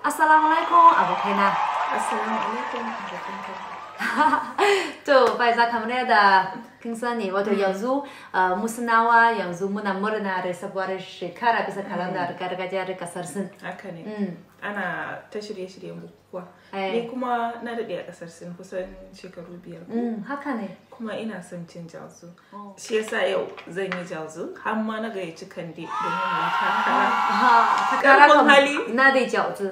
Assalamualaikum abokai na. Assalamualaikum abokai. To bai za kamar da kin sani wato yanzu musnawa yanzu muna murna da sabuwar shekara bisa kalandar gargajiyar kasar Sin. Haka ne. Ana ta shirye-shiryen bukukuwa. Ni kuma na daɗe a kasar Sin kusan shekaru 5. Haka ne. Kuma ina son cin Jiaozi. Shi yasa yau zan yi Jiaozi har ma na gayyaci Kande domin mu ta karfin hali na dai Jiaozi.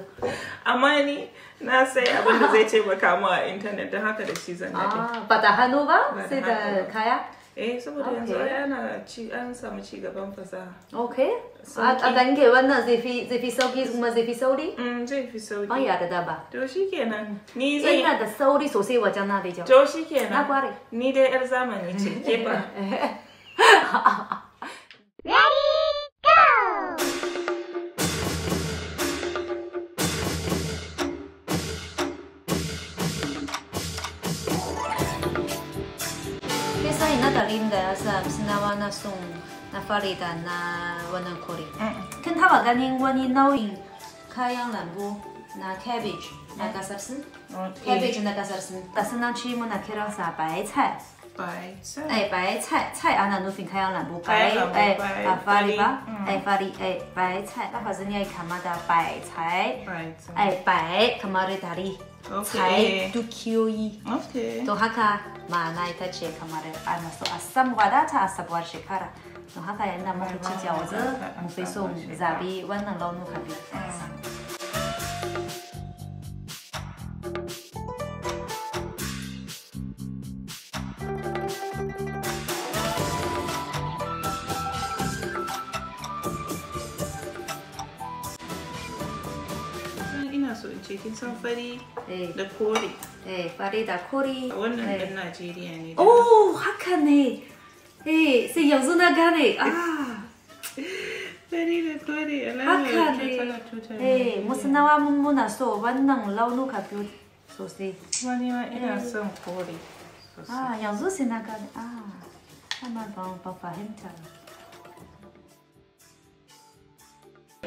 Amma ni na sai abin da zai taimaka mu a internet don haka da shi zan nade. Ba da hannu ba sai da kaya? Saboda yanzu an samu ci gaban fasaha. Okay. A gange wannan zai fi sauki kuma zai fi sauri? Zai fi sauki. Ban yarda da ba. To shikenan. Ni zai ina da sauri sosai wajen na da Jiaozi. To shikenan. Na kware. Ni dai yar zamani ce ke ba. na dalilin da ya sa sinawa na son na fari da na wannan kore. Kin taba ganin wani nau'in kayan lambu na cabbage na gasar Sin? Cabbage na gasar Sin. Da sunanci muna kiransa bai cai. Bai cai ana nufin kayan lambu. Ba fari ba. Fari bai cai. Lafazin yayi kama da bai cai. Bai kamar dari. Cai dukiyoyi. Don haka ma'ana ita ce kamar ana so a san wadata a sabuwar shekara. Don haka yana muka ci Jiaozi mu fi so zabi wannan launuka biyu. So in ce kin san fari da kore. Fari da kore. Wannan ɗan Najeriya ne. Oh, haka ne. Sai yanzu na gane. Fari da kore. Haka ne. Musnawa muna so wannan launuka biyu sosai. Wani ma ina son kore sosai. Yanzu sai na gane. Amma ban fahimta.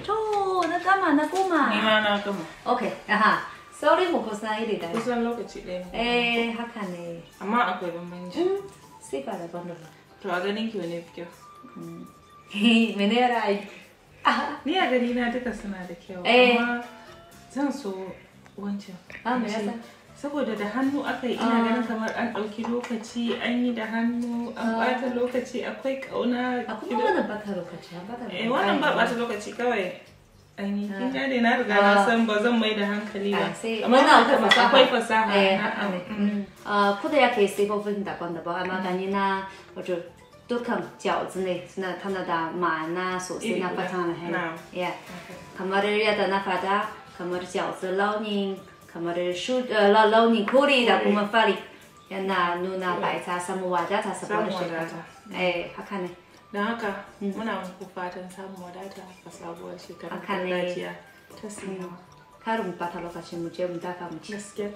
To, na gama na goma. Ni ma na gama. Okay, Sauri mu kusan iri da. Kusan lokaci ɗaya. Haka ne. Amma akwai bambanci. Sai ba daban-daban. To a ganin ki wane fi kyau? Mene ra'ayi? Ni a gani na duka suna da kyau. Amma zan so wancan. Me yasa? Saboda da hannu aka yi ina ganin kamar an ɗauki lokaci an yi da hannu an ɓata lokaci akwai ƙauna. Akwai wannan ɓata lokaci. Wannan ba ɓata lokaci kawai an yi. Kin gane na riga na san ba zan mai da hankali ba. Amma akwai fasaha. Ko da yake sifofin daban-daban amma gani na wato dukkan Jiaozi ne suna tana da ma'ana sosai na fatan alheri. Kamar yadda na fada kamar Jiaozi launin kamar launin kore da kuma fari yana nuna ba ita samu wadata saboda shekara. Haka ne. Don haka muna muku fatan samun wadata a sabuwar shekara gargajiya ta Sin. Kar mu bata lokacin mu je mu dafa mu ci. Gaskiya.